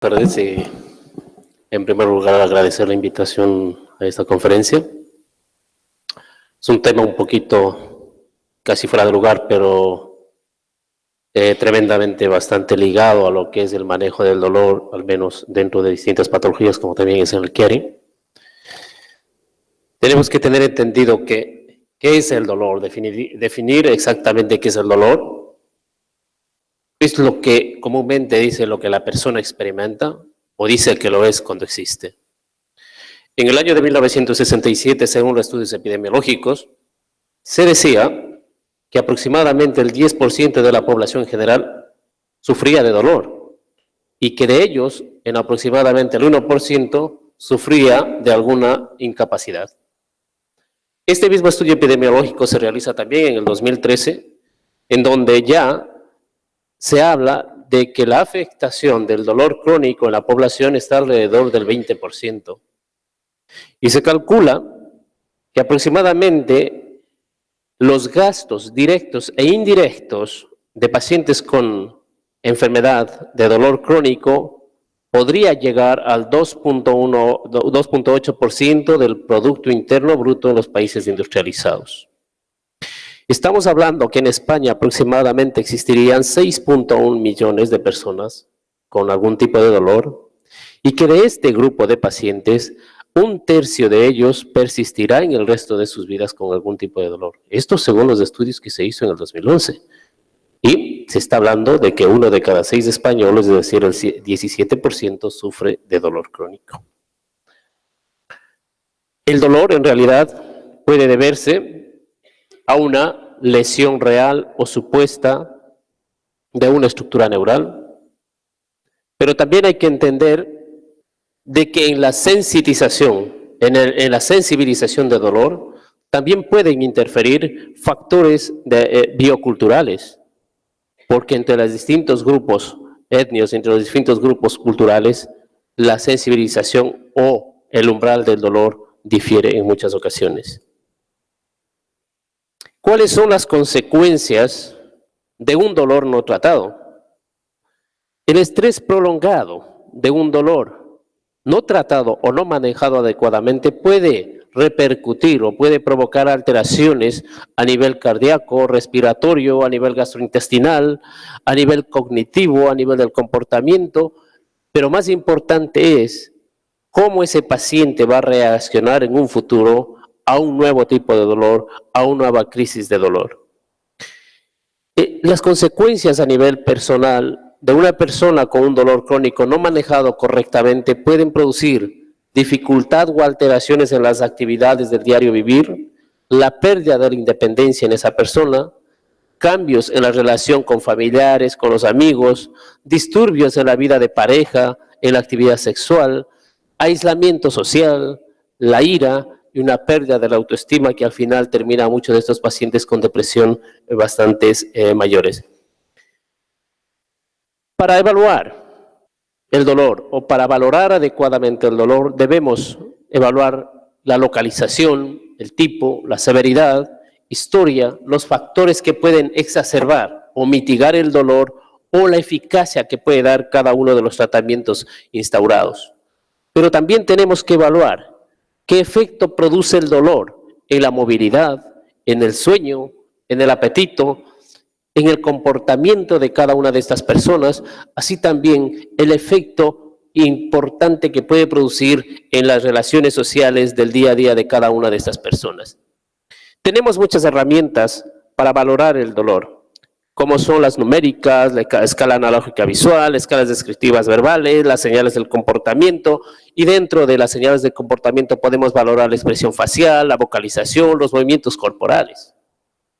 Buenas tardes. En primer lugar, agradecer la invitación a esta conferencia. Es un tema un poquito casi fuera de lugar, pero tremendamente bastante ligado a lo que es el manejo del dolor, al menos dentro de distintas patologías, como también es en el caring. Tenemos que tener entendido qué es el dolor, definir exactamente qué es el dolor. Es lo que comúnmente dice lo que la persona experimenta o dice que lo es cuando existe. En el año de 1967, según los estudios epidemiológicos, se decía que aproximadamente el 10% de la población en general sufría de dolor y que de ellos, en aproximadamente el 1%, sufría de alguna incapacidad. Este mismo estudio epidemiológico se realiza también en el 2013, en donde ya se habla de que la afectación del dolor crónico en la población está alrededor del 20%. Y se calcula que aproximadamente los gastos directos e indirectos de pacientes con enfermedad de dolor crónico podría llegar al 2.8% del Producto Interno Bruto en los países industrializados. Estamos hablando que en España aproximadamente existirían 6.1 millones de personas con algún tipo de dolor y que de este grupo de pacientes, un tercio de ellos persistirá en el resto de sus vidas con algún tipo de dolor. Esto según los estudios que se hizo en el 2011. Y se está hablando de que 1 de cada 6 españoles, es decir, el 17%, sufre de dolor crónico. El dolor en realidad puede deberse a una lesión real o supuesta de una estructura neural, pero también hay que entender de que en la sensitización, en la sensibilización de dolor, también pueden interferir factores bioculturales, porque entre los distintos grupos étnicos, entre los distintos grupos culturales, la sensibilización o el umbral del dolor difiere en muchas ocasiones. ¿Cuáles son las consecuencias de un dolor no tratado? El estrés prolongado de un dolor no tratado o no manejado adecuadamente puede repercutir o puede provocar alteraciones a nivel cardíaco, respiratorio, a nivel gastrointestinal, a nivel cognitivo, a nivel del comportamiento, pero más importante es cómo ese paciente va a reaccionar en un futuro a un nuevo tipo de dolor, a una nueva crisis de dolor. Las consecuencias a nivel personal de una persona con un dolor crónico no manejado correctamente pueden producir dificultad o alteraciones en las actividades del diario vivir, la pérdida de la independencia en esa persona, cambios en la relación con familiares, con los amigos, disturbios en la vida de pareja, en la actividad sexual, aislamiento social, la ira y una pérdida de la autoestima que al final termina a muchos de estos pacientes con depresión bastantes mayores. Para evaluar el dolor o para valorar adecuadamente el dolor debemos evaluar la localización, el tipo, la severidad, historia, los factores que pueden exacerbar o mitigar el dolor o la eficacia que puede dar cada uno de los tratamientos instaurados. Pero también tenemos que evaluar qué efecto produce el dolor en la movilidad, en el sueño, en el apetito, en el comportamiento de cada una de estas personas, así también el efecto importante que puede producir en las relaciones sociales del día a día de cada una de estas personas. Tenemos muchas herramientas para valorar el dolor, como son las numéricas, la escala analógica visual, escalas descriptivas verbales, las señales del comportamiento, y dentro de las señales del comportamiento podemos valorar la expresión facial, la vocalización, los movimientos corporales.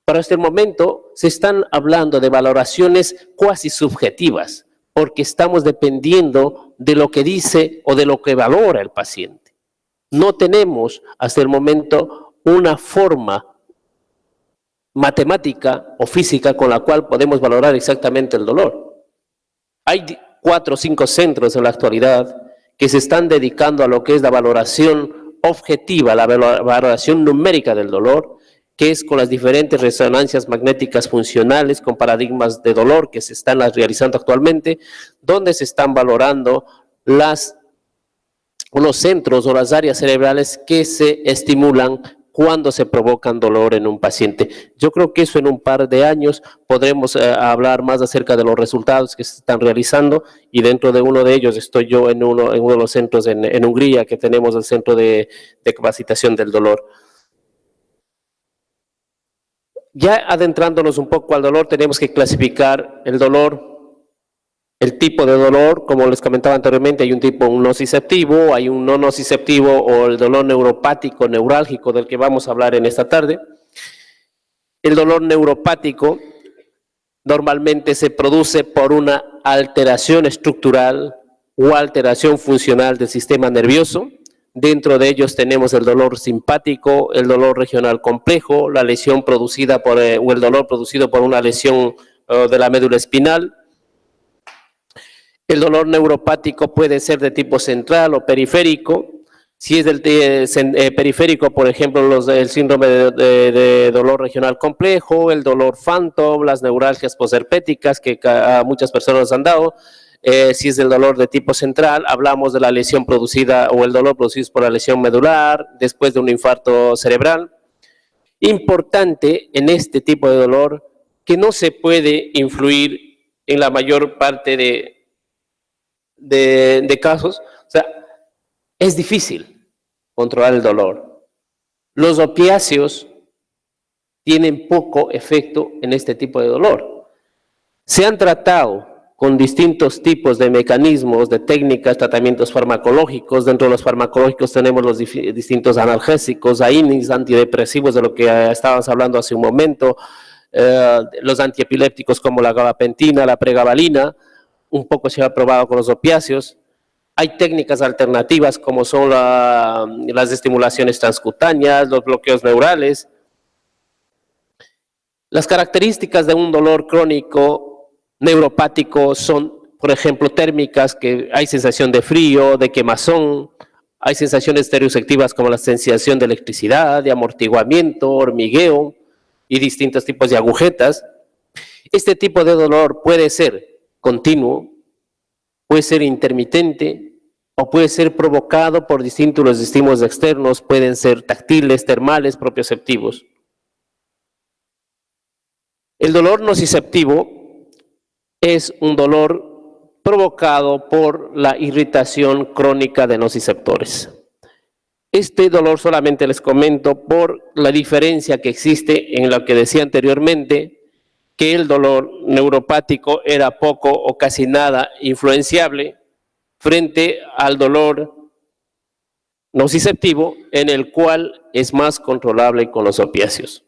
Para este momento se están hablando de valoraciones cuasi subjetivas, porque estamos dependiendo de lo que dice o de lo que valora el paciente. No tenemos hasta el momento una forma matemática o física con la cual podemos valorar exactamente el dolor. Hay 4 o 5 centros en la actualidad que se están dedicando a lo que es la valoración objetiva, la valoración numérica del dolor, que es con las diferentes resonancias magnéticas funcionales con paradigmas de dolor que se están realizando actualmente, donde se están valorando los centros o las áreas cerebrales que se estimulan cuando se provocan dolor en un paciente. Yo creo que eso en un par de años podremos hablar más acerca de los resultados que se están realizando, y dentro de uno de ellos estoy yo en uno de los centros en Hungría, que tenemos el centro de capacitación del dolor. Ya adentrándonos un poco al dolor, tenemos que clasificar el dolor. El tipo de dolor, como les comentaba anteriormente, hay un tipo nociceptivo, hay un no nociceptivo o el dolor neuropático, neurálgico, del que vamos a hablar en esta tarde. El dolor neuropático normalmente se produce por una alteración estructural o alteración funcional del sistema nervioso. Dentro de ellos tenemos el dolor simpático, el dolor regional complejo, la lesión producida o el dolor producido por una lesión de la médula espinal. El dolor neuropático puede ser de tipo central o periférico. Si es del periférico, por ejemplo, el síndrome de dolor regional complejo, el dolor phantom, las neuralgias posherpéticas que a muchas personas han dado. Si es del dolor de tipo central, hablamos de la lesión producida o el dolor producido por la lesión medular después de un infarto cerebral. Importante en este tipo de dolor que no se puede influir en la mayor parte de casos, o sea, es difícil controlar el dolor. Los opiáceos tienen poco efecto en este tipo de dolor. Se han tratado con distintos tipos de mecanismos, de técnicas, tratamientos farmacológicos. Dentro de los farmacológicos tenemos los distintos analgésicos, AINES, antidepresivos, de lo que estábamos hablando hace un momento, los antiepilépticos como la gabapentina, la pregabalina. Un poco se ha probado con los opiáceos. Hay técnicas alternativas como son las estimulaciones transcutáneas, los bloqueos neurales. Las características de un dolor crónico neuropático son, por ejemplo, térmicas, que hay sensación de frío, de quemazón, hay sensaciones estereoceptivas como la sensación de electricidad, de amortiguamiento, hormigueo y distintos tipos de agujetas. Este tipo de dolor puede ser continuo, puede ser intermitente o puede ser provocado por distintos estímulos externos, pueden ser táctiles, termales, propioceptivos. El dolor nociceptivo es un dolor provocado por la irritación crónica de nociceptores. Este dolor solamente les comento por la diferencia que existe en lo que decía anteriormente, que el dolor neuropático era poco o casi nada influenciable frente al dolor nociceptivo, en el cual es más controlable con los opiáceos.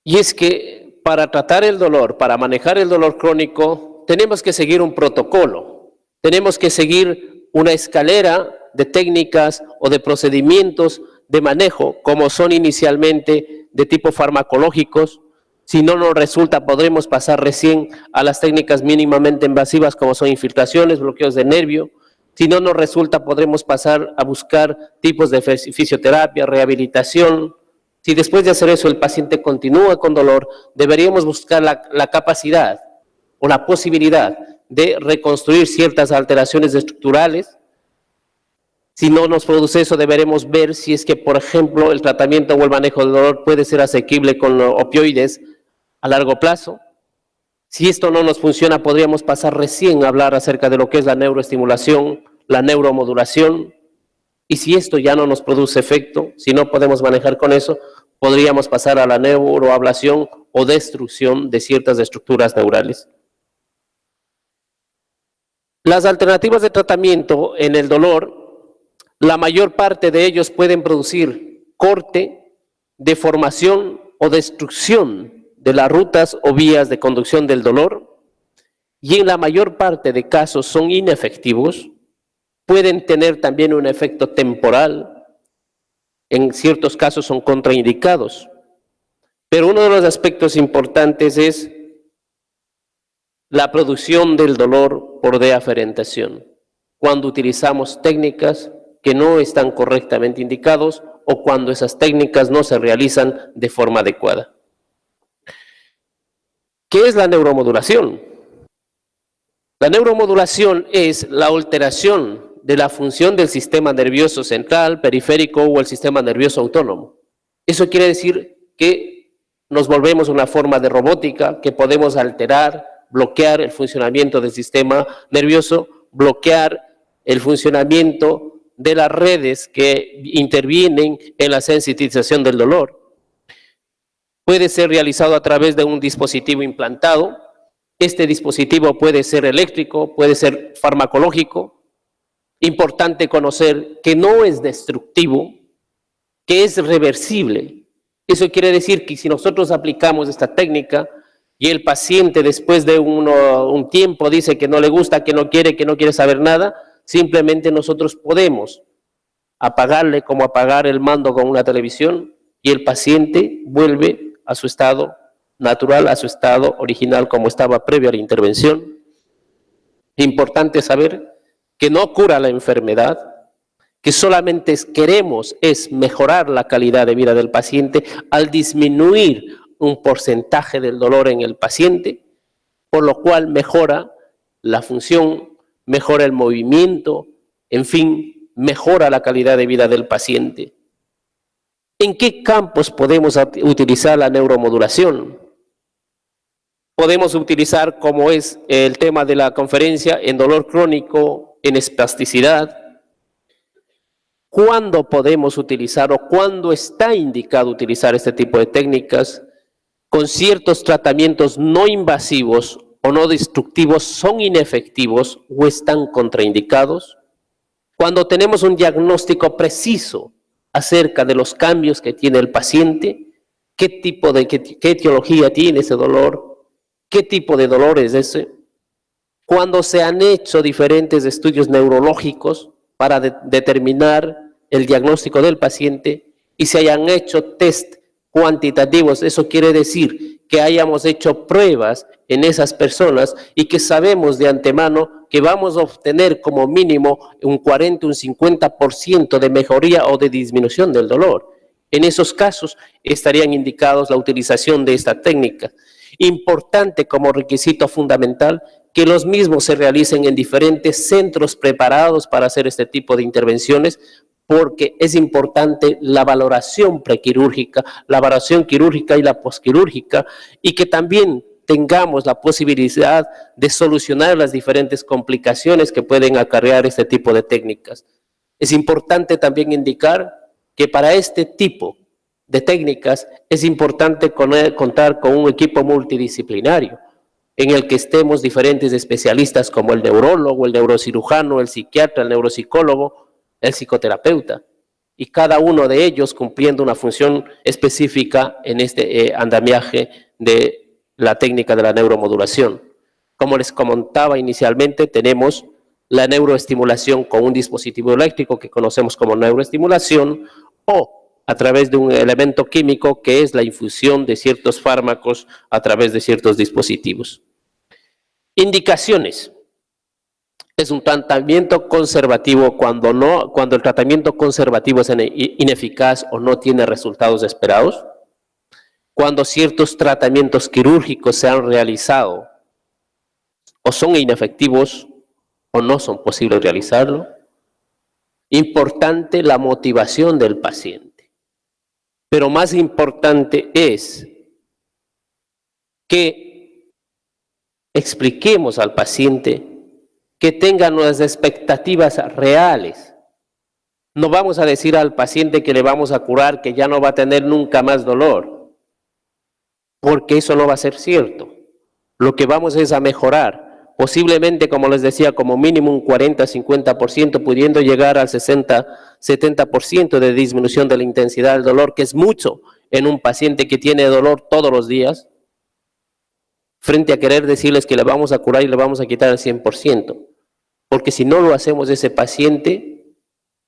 Y es que para tratar el dolor, para manejar el dolor crónico, tenemos que seguir un protocolo, tenemos que seguir una escalera de técnicas o de procedimientos de manejo, como son inicialmente de tipo farmacológicos. Si no nos resulta, podremos pasar recién a las técnicas mínimamente invasivas, como son infiltraciones, bloqueos de nervio. Si no nos resulta, podremos pasar a buscar tipos de fisioterapia, rehabilitación. Si después de hacer eso el paciente continúa con dolor, deberíamos buscar la capacidad o la posibilidad de reconstruir ciertas alteraciones estructurales. Si no nos produce eso, deberemos ver si es que, por ejemplo, el tratamiento o el manejo del dolor puede ser asequible con opioides a largo plazo. Si esto no nos funciona, podríamos pasar recién a hablar acerca de lo que es la neuroestimulación, la neuromodulación. Y si esto ya no nos produce efecto, si no podemos manejar con eso, podríamos pasar a la neuroablación o destrucción de ciertas estructuras neurales. Las alternativas de tratamiento en el dolor, la mayor parte de ellos pueden producir corte, deformación o destrucción de las rutas o vías de conducción del dolor, y en la mayor parte de casos son inefectivos. Pueden tener también un efecto temporal, en ciertos casos son contraindicados, pero uno de los aspectos importantes es la producción del dolor por deaferentación, cuando utilizamos técnicas que no están correctamente indicados o cuando esas técnicas no se realizan de forma adecuada. ¿Qué es la neuromodulación? La neuromodulación es la alteración de la función del sistema nervioso central, periférico o el sistema nervioso autónomo. Eso quiere decir que nos volvemos una forma de robótica, que podemos alterar, bloquear el funcionamiento del sistema nervioso, bloquear el funcionamiento de las redes que intervienen en la sensitización del dolor. Puede ser realizado a través de un dispositivo implantado. Este dispositivo puede ser eléctrico, puede ser farmacológico. Importante conocer que no es destructivo, que es reversible. Eso quiere decir que si nosotros aplicamos esta técnica y el paciente después de un tiempo dice que no le gusta, que no quiere saber nada, simplemente nosotros podemos apagarle como apagar el mando con una televisión y el paciente vuelve a su estado natural, a su estado original como estaba previo a la intervención. Importante saber que no cura la enfermedad, que solamente queremos es mejorar la calidad de vida del paciente al disminuir un porcentaje del dolor en el paciente, por lo cual mejora la función, mejora el movimiento, en fin, mejora la calidad de vida del paciente. ¿En qué campos podemos utilizar la neuromodulación? Podemos utilizar, como es el tema de la conferencia, en dolor crónico, en espasticidad. ¿Cuándo podemos utilizar o cuándo está indicado utilizar este tipo de técnicas? Con ciertos tratamientos no invasivos o no destructivos son inefectivos o están contraindicados. Cuando tenemos un diagnóstico preciso acerca de los cambios que tiene el paciente, qué etiología tiene ese dolor, qué tipo de dolor es ese. Cuando se han hecho diferentes estudios neurológicos para determinar el diagnóstico del paciente y se hayan hecho test cuantitativos, eso quiere decir que hayamos hecho pruebas en esas personas y que sabemos de antemano que vamos a obtener como mínimo un 40, un 50% de mejoría o de disminución del dolor. En esos casos estarían indicados la utilización de esta técnica. Importante como requisito fundamental que los mismos se realicen en diferentes centros preparados para hacer este tipo de intervenciones, porque es importante la valoración prequirúrgica, la valoración quirúrgica y la posquirúrgica, y que también tengamos la posibilidad de solucionar las diferentes complicaciones que pueden acarrear este tipo de técnicas. Es importante también indicar que para este tipo de técnicas es importante contar con un equipo multidisciplinario en el que estemos diferentes especialistas como el neurólogo, el neurocirujano, el psiquiatra, el neuropsicólogo, el psicoterapeuta, y cada uno de ellos cumpliendo una función específica en este andamiaje de la técnica de la neuromodulación. Como les comentaba inicialmente, tenemos la neuroestimulación con un dispositivo eléctrico que conocemos como neuroestimulación o a través de un elemento químico que es la infusión de ciertos fármacos a través de ciertos dispositivos. Indicaciones. Es un tratamiento conservativo cuando el tratamiento conservativo es ineficaz o no tiene resultados esperados. Cuando ciertos tratamientos quirúrgicos se han realizado o son inefectivos o no son posibles realizarlo. Importante la motivación del paciente. Pero más importante es que expliquemos al paciente que tengan unas expectativas reales. No vamos a decir al paciente que le vamos a curar, que ya no va a tener nunca más dolor, porque eso no va a ser cierto. Lo que vamos es a mejorar, posiblemente, como les decía, como mínimo un 40-50%, pudiendo llegar al 60-70% de disminución de la intensidad del dolor, que es mucho en un paciente que tiene dolor todos los días, frente a querer decirles que le vamos a curar y le vamos a quitar el 100%. Porque si no lo hacemos, ese paciente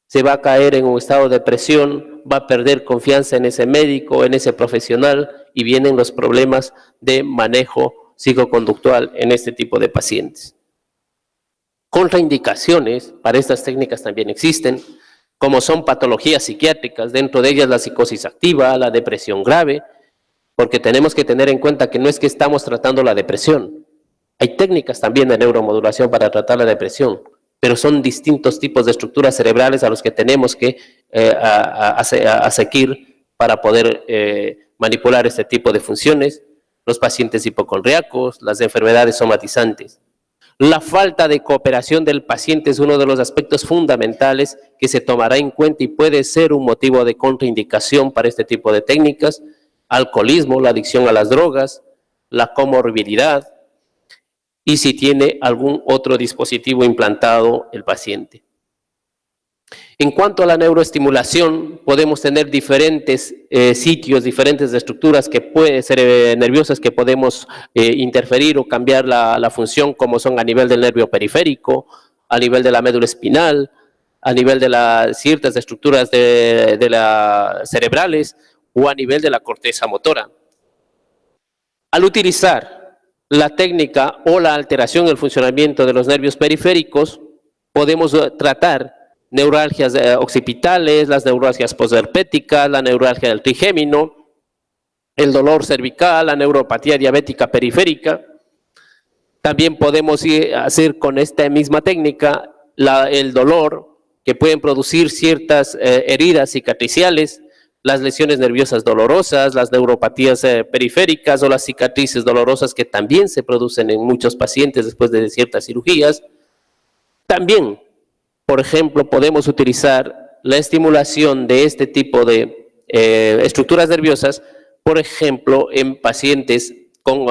se va a caer en un estado de depresión, va a perder confianza en ese médico, en ese profesional, y vienen los problemas de manejo psicoconductual en este tipo de pacientes. Contraindicaciones para estas técnicas también existen, como son patologías psiquiátricas, dentro de ellas la psicosis activa, la depresión grave, porque tenemos que tener en cuenta que no es que estamos tratando la depresión, Hay técnicas también de neuromodulación para tratar la depresión, pero son distintos tipos de estructuras cerebrales a los que tenemos que seguir para poder manipular este tipo de funciones. Los pacientes hipocondríacos, las enfermedades somatizantes. La falta de cooperación del paciente es uno de los aspectos fundamentales que se tomará en cuenta y puede ser un motivo de contraindicación para este tipo de técnicas. Alcoholismo, la adicción a las drogas, la comorbilidad y si tiene algún otro dispositivo implantado el paciente. En cuanto a la neuroestimulación, podemos tener diferentes sitios, diferentes estructuras que pueden ser nerviosas que podemos interferir o cambiar la función, como son a nivel del nervio periférico, a nivel de la médula espinal, a nivel de ciertas estructuras cerebrales o a nivel de la corteza motora. Al utilizar la técnica o la alteración del funcionamiento de los nervios periféricos, podemos tratar neuralgias occipitales, las neuralgias posherpéticas, la neuralgia del trigémino, el dolor cervical, la neuropatía diabética periférica. También podemos hacer con esta misma técnica el dolor que pueden producir ciertas heridas cicatriciales, las lesiones nerviosas dolorosas, las neuropatías periféricas o las cicatrices dolorosas que también se producen en muchos pacientes después de ciertas cirugías. También, por ejemplo, podemos utilizar la estimulación de este tipo de estructuras nerviosas, por ejemplo, en pacientes con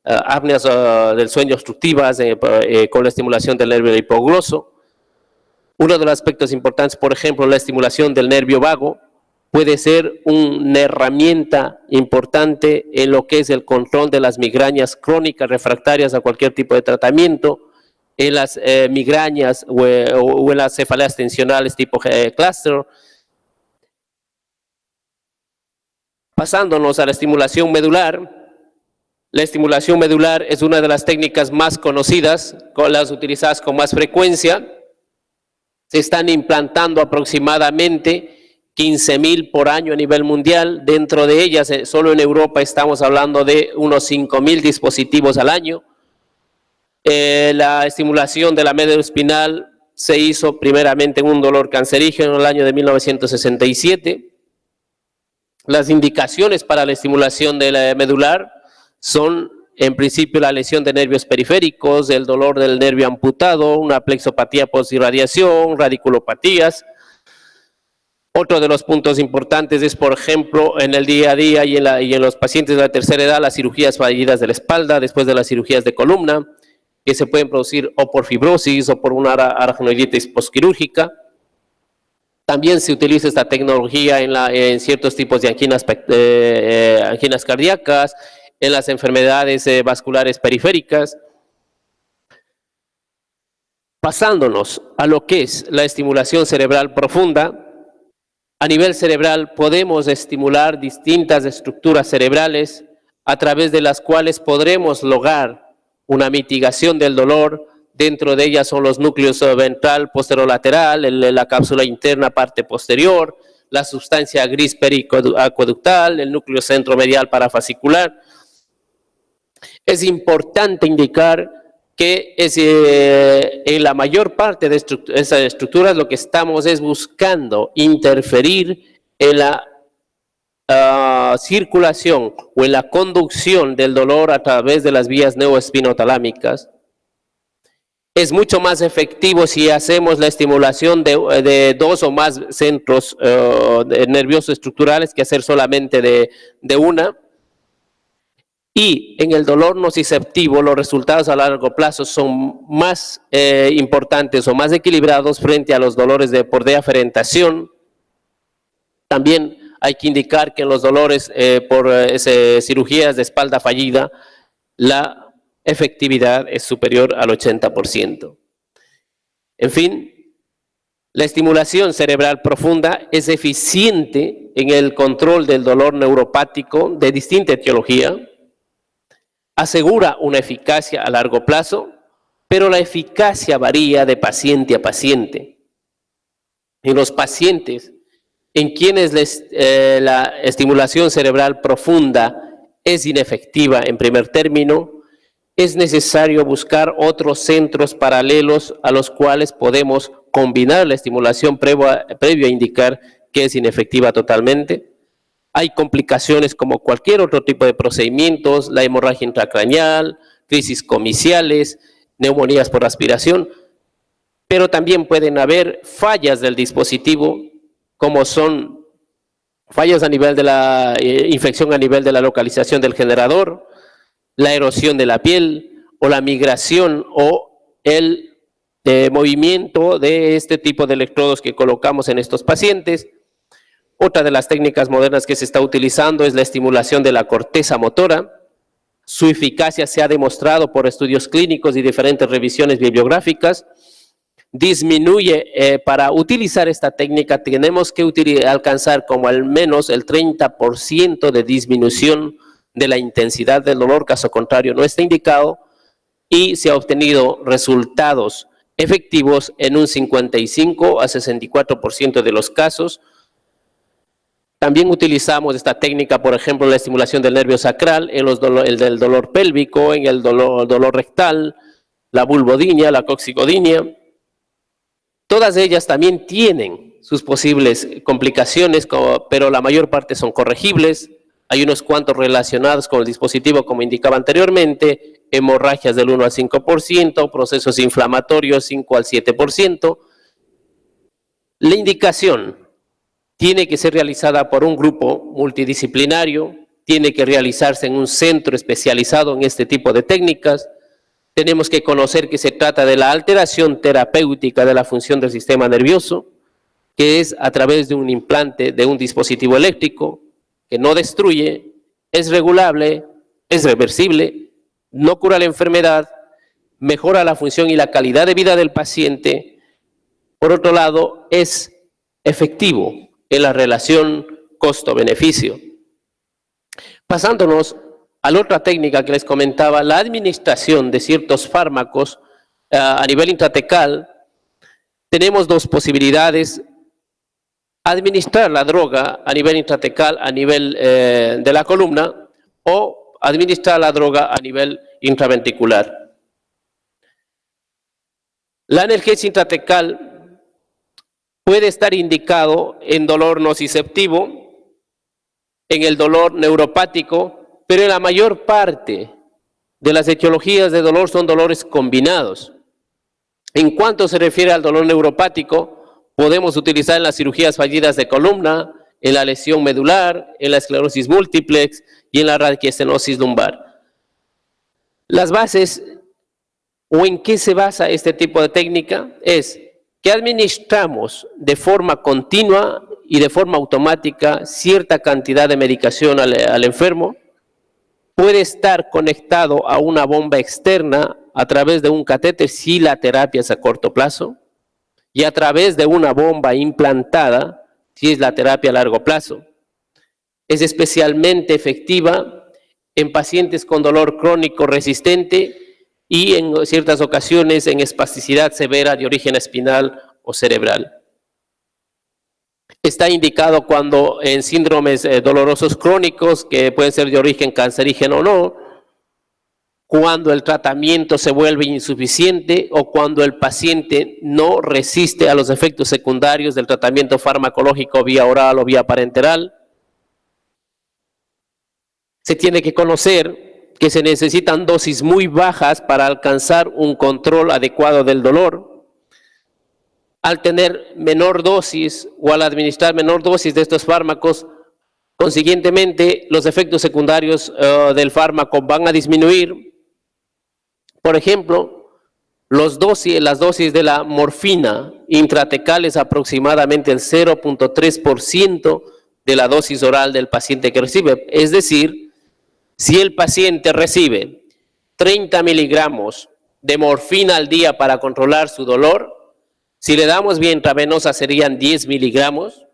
apneas del sueño obstructivas, con la estimulación del nervio hipogloso. Uno de los aspectos importantes, por ejemplo, la estimulación del nervio vago, puede ser una herramienta importante en lo que es el control de las migrañas crónicas refractarias a cualquier tipo de tratamiento, en las migrañas o en las cefaleas tensionales tipo cluster. Pasándonos a la estimulación medular es una de las técnicas más conocidas, con las utilizadas con más frecuencia. Se están implantando aproximadamente 15,000 por año a nivel mundial. Dentro de ellas, solo en Europa estamos hablando de unos 5,000 dispositivos al año. La estimulación de la médula espinal se hizo primeramente en un dolor cancerígeno en el año de 1967. Las indicaciones para la estimulación de la medular son, en principio, la lesión de nervios periféricos, el dolor del nervio amputado, una plexopatía postirradiación, radiculopatías. Otro de los puntos importantes es, por ejemplo, en el día a día y en los pacientes de la tercera edad, las cirugías fallidas de la espalda, después de las cirugías de columna, que se pueden producir o por fibrosis o por una aracnoiditis postquirúrgica. También se utiliza esta tecnología en ciertos tipos de anginas cardíacas, en las enfermedades vasculares periféricas. Pasándonos a lo que es la estimulación cerebral profunda, a nivel cerebral podemos estimular distintas estructuras cerebrales a través de las cuales podremos lograr una mitigación del dolor. Dentro de ellas son los núcleos ventral posterolateral, la cápsula interna parte posterior, la sustancia gris periacueductal, el núcleo centromedial parafascicular. Es importante indicar que en la mayor parte de esas estructuras lo que estamos es buscando interferir en la circulación o en la conducción del dolor a través de las vías neuroespinotalámicas. Es mucho más efectivo si hacemos la estimulación de dos o más centros nerviosos estructurales que hacer solamente de una. Y en el dolor nociceptivo los resultados a largo plazo son más importantes o más equilibrados frente a los dolores por deaferentación. También hay que indicar que en los dolores por cirugías de espalda fallida, la efectividad es superior al 80%. En fin, la estimulación cerebral profunda es eficiente en el control del dolor neuropático de distinta etiología, asegura una eficacia a largo plazo, pero la eficacia varía de paciente a paciente. En los pacientes en quienes la estimulación cerebral profunda es inefectiva en primer término, es necesario buscar otros centros paralelos a los cuales podemos combinar la estimulación previo a indicar que es inefectiva totalmente. Hay complicaciones como cualquier otro tipo de procedimientos, la hemorragia intracraneal, crisis comiciales, neumonías por aspiración, pero también pueden haber fallas del dispositivo, como son fallas a nivel de la infección a nivel de la localización del generador, la erosión de la piel o la migración o el movimiento de este tipo de electrodos que colocamos en estos pacientes. Otra de las técnicas modernas que se está utilizando es la estimulación de la corteza motora. Su eficacia se ha demostrado por estudios clínicos y diferentes revisiones bibliográficas. Disminuye, para utilizar esta técnica tenemos que alcanzar como al menos el 30% de disminución de la intensidad del dolor, caso contrario no está indicado, y se ha obtenido resultados efectivos en un 55 a 64% de los casos. También utilizamos esta técnica, por ejemplo, la estimulación del nervio sacral, en el del dolor pélvico, en el dolor rectal, la vulvodinia, la coxigodinia. Todas ellas también tienen sus posibles complicaciones, pero la mayor parte son corregibles. Hay unos cuantos relacionados con el dispositivo, como indicaba anteriormente, hemorragias del 1 al 5%, procesos inflamatorios 5 al 7%. La indicación tiene que ser realizada por un grupo multidisciplinario, tiene que realizarse en un centro especializado en este tipo de técnicas. Tenemos que conocer que se trata de la alteración terapéutica de la función del sistema nervioso, que es a través de un implante de un dispositivo eléctrico que no destruye, es regulable, es reversible, no cura la enfermedad, mejora la función y la calidad de vida del paciente. Por otro lado, es efectivo en la relación costo-beneficio. Pasándonos a la otra técnica que les comentaba, la administración de ciertos fármacos a nivel intratecal, tenemos dos posibilidades: administrar la droga a nivel intratecal, a nivel de la columna, o administrar la droga a nivel intraventricular. La analgesia intratecal puede estar indicado en dolor nociceptivo, en el dolor neuropático, pero en la mayor parte de las etiologías de dolor son dolores combinados. En cuanto se refiere al dolor neuropático, podemos utilizar en las cirugías fallidas de columna, en la lesión medular, en la esclerosis múltiplex y en la radiestenosis lumbar. Las bases, o en qué se basa este tipo de técnica, es que administramos de forma continua y de forma automática cierta cantidad de medicación al enfermo. Puede estar conectado a una bomba externa a través de un catéter si la terapia es a corto plazo, y a través de una bomba implantada si es la terapia a largo plazo. Es especialmente efectiva en pacientes con dolor crónico resistente y en ciertas ocasiones en espasticidad severa de origen espinal o cerebral. Está indicado cuando en síndromes dolorosos crónicos, que pueden ser de origen cancerígeno o no, cuando el tratamiento se vuelve insuficiente o cuando el paciente no resiste a los efectos secundarios del tratamiento farmacológico vía oral o vía parenteral. Se tiene que conocer que se necesitan dosis muy bajas para alcanzar un control adecuado del dolor. Al tener menor dosis o al administrar menor dosis de estos fármacos, consiguientemente los efectos secundarios del fármaco van a disminuir. Por ejemplo, las dosis de la morfina intratecal es aproximadamente el 0.3% de la dosis oral del paciente que recibe. Es decir, si el paciente recibe 30 miligramos de morfina al día para controlar su dolor, si le damos vía intravenosa serían 10 miligramos.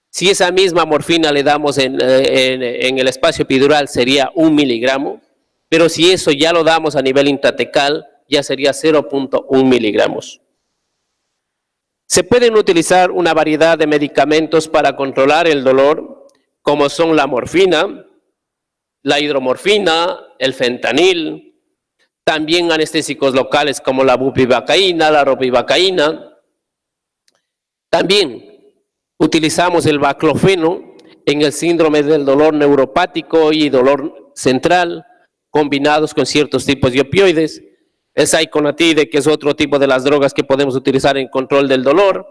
Si esa misma morfina le damos en el espacio epidural sería 1 miligramo. Pero si eso ya lo damos a nivel intratecal, ya sería 0.1 miligramos. Se pueden utilizar una variedad de medicamentos para controlar el dolor, como son la morfina, la hidromorfina, el fentanil, También anestésicos locales como la bupivacaína, la ropivacaína. También utilizamos el baclofeno en el síndrome del dolor neuropático y dolor central, combinados con ciertos tipos de opioides. El Cyconatide, que es otro tipo de las drogas que podemos utilizar en control del dolor.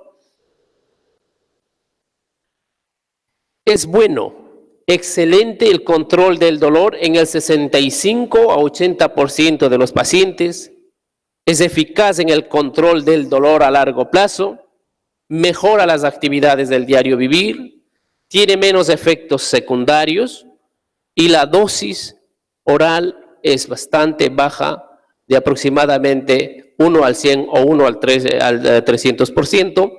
Es bueno, excelente el control del dolor en el 65 a 80% de los pacientes. Es eficaz en el control del dolor a largo plazo. Mejora las actividades del diario vivir. Tiene menos efectos secundarios. Y la dosis oral es bastante baja, de aproximadamente 1 al 100 o 1 al 300%.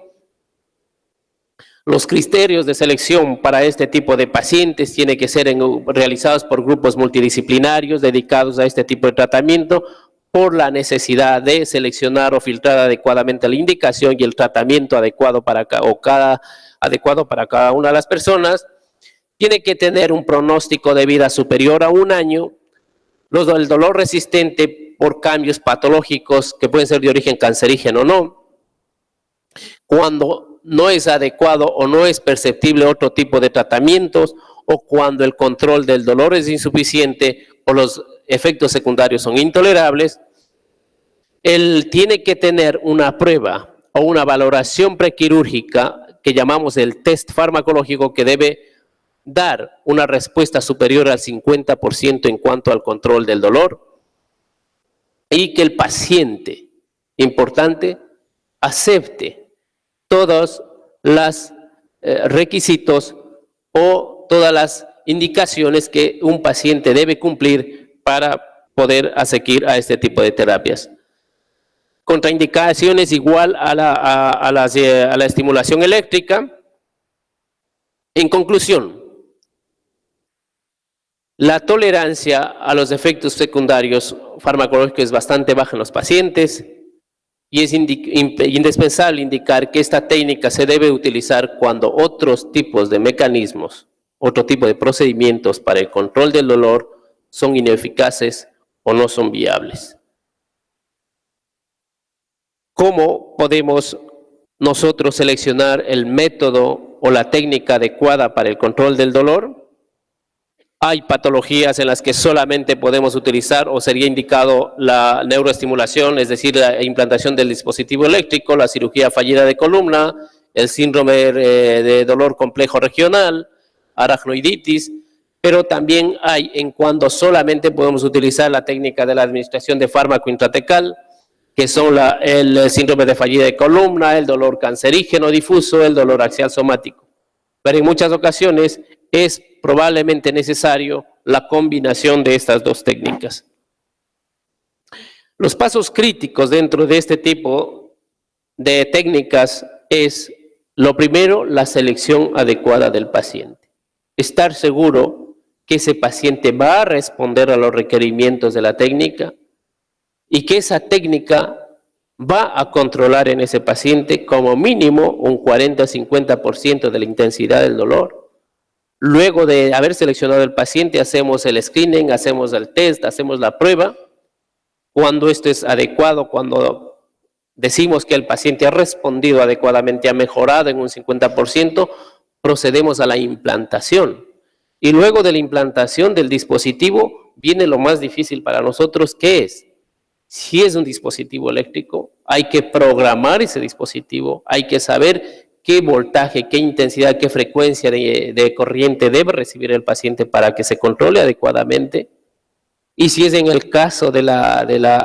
Los criterios de selección para este tipo de pacientes tienen que ser realizados por grupos multidisciplinarios dedicados a este tipo de tratamiento por la necesidad de seleccionar o filtrar adecuadamente la indicación y el tratamiento adecuado para cada una de las personas. Tiene que tener un pronóstico de vida superior a 1 año. El dolor resistente por cambios patológicos que pueden ser de origen cancerígeno o no. Cuando no es adecuado o no es perceptible otro tipo de tratamientos, o cuando el control del dolor es insuficiente o los efectos secundarios son intolerables. Él tiene que tener una prueba o una valoración prequirúrgica que llamamos el test farmacológico, que debe dar una respuesta superior al 50% en cuanto al control del dolor, y que el paciente, importante, acepte todos los requisitos o todas las indicaciones que un paciente debe cumplir para poder seguir a este tipo de terapias. Contraindicaciones igual a la estimulación eléctrica. En conclusión, la tolerancia a los efectos secundarios farmacológicos es bastante baja en los pacientes. Y es indispensable indicar que esta técnica se debe utilizar cuando otros tipos de mecanismos, otro tipo de procedimientos para el control del dolor son ineficaces o no son viables. ¿Cómo podemos nosotros seleccionar el método o la técnica adecuada para el control del dolor? Hay patologías en las que solamente podemos utilizar o sería indicado la neuroestimulación, es decir, la implantación del dispositivo eléctrico, la cirugía fallida de columna, el síndrome de dolor complejo regional, aracnoiditis, pero también hay en cuando solamente podemos utilizar la técnica de la administración de fármaco intratecal, que son el síndrome de fallida de columna, el dolor cancerígeno difuso, el dolor axial somático. Pero en muchas ocasiones es probablemente necesario la combinación de estas dos técnicas. Los pasos críticos dentro de este tipo de técnicas es, lo primero, la selección adecuada del paciente. Estar seguro que ese paciente va a responder a los requerimientos de la técnica y que esa técnica va a controlar en ese paciente como mínimo un 40-50% de la intensidad del dolor. Luego de haber seleccionado el paciente, hacemos el screening, hacemos el test, hacemos la prueba. Cuando esto es adecuado, cuando decimos que el paciente ha respondido adecuadamente, ha mejorado en un 50%, procedemos a la implantación. Y luego de la implantación del dispositivo, viene lo más difícil para nosotros, que es, si es un dispositivo eléctrico, hay que programar ese dispositivo, hay que saber qué voltaje, qué intensidad, qué frecuencia de corriente debe recibir el paciente para que se controle adecuadamente. Y si es en el caso de la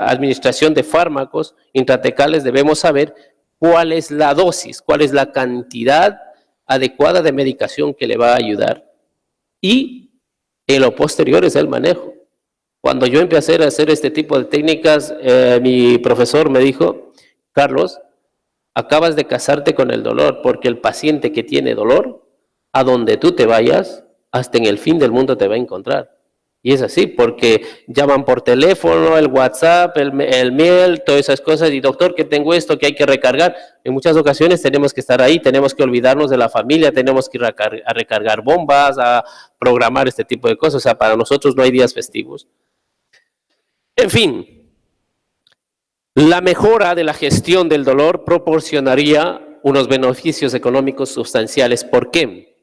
administración de fármacos intratecales, debemos saber cuál es la dosis, cuál es la cantidad adecuada de medicación que le va a ayudar. Y en lo posterior es el manejo. Cuando yo empecé a hacer este tipo de técnicas, mi profesor me dijo, Carlos, acabas de casarte con el dolor, porque el paciente que tiene dolor, a donde tú te vayas, hasta en el fin del mundo te va a encontrar. Y es así, porque llaman por teléfono, el WhatsApp, el mail, todas esas cosas, y doctor, que tengo esto, que hay que recargar. En muchas ocasiones tenemos que estar ahí, tenemos que olvidarnos de la familia, tenemos que ir a recargar bombas, a programar este tipo de cosas. O sea, para nosotros no hay días festivos. En fin, La mejora de la gestión del dolor proporcionaría unos beneficios económicos sustanciales. ¿Por qué?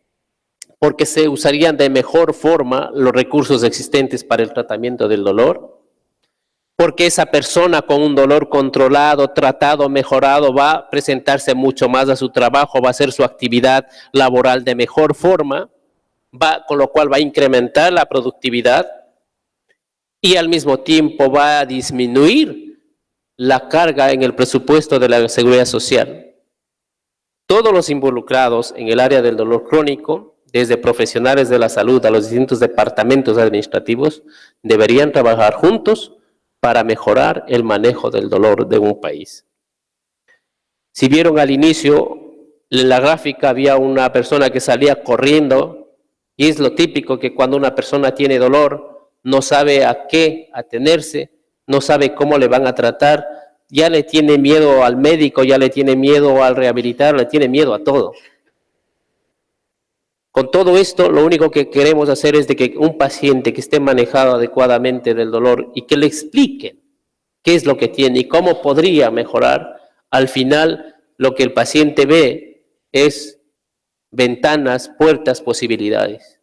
Porque se usarían de mejor forma los recursos existentes para el tratamiento del dolor, porque esa persona con un dolor controlado, tratado, mejorado, va a presentarse mucho más a su trabajo, va a hacer su actividad laboral de mejor forma, con lo cual va a incrementar la productividad y al mismo tiempo va a disminuir la carga en el presupuesto de la seguridad social. Todos los involucrados en el área del dolor crónico, desde profesionales de la salud a los distintos departamentos administrativos, deberían trabajar juntos para mejorar el manejo del dolor de un país. Si vieron al inicio, en la gráfica había una persona que salía corriendo, y es lo típico que cuando una persona tiene dolor, no sabe a qué atenerse, no sabe cómo le van a tratar, ya le tiene miedo al médico, ya le tiene miedo al rehabilitar, le tiene miedo a todo. Con todo esto, lo único que queremos hacer es de que un paciente que esté manejado adecuadamente del dolor y que le expliquen qué es lo que tiene y cómo podría mejorar, al final lo que el paciente ve es ventanas, puertas, posibilidades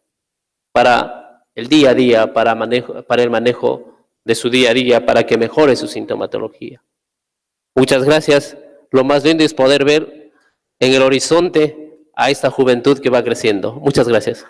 para el día a día, para el manejo de su día a día, para que mejore su sintomatología. Muchas gracias. Lo más lindo es poder ver en el horizonte a esta juventud que va creciendo. Muchas gracias.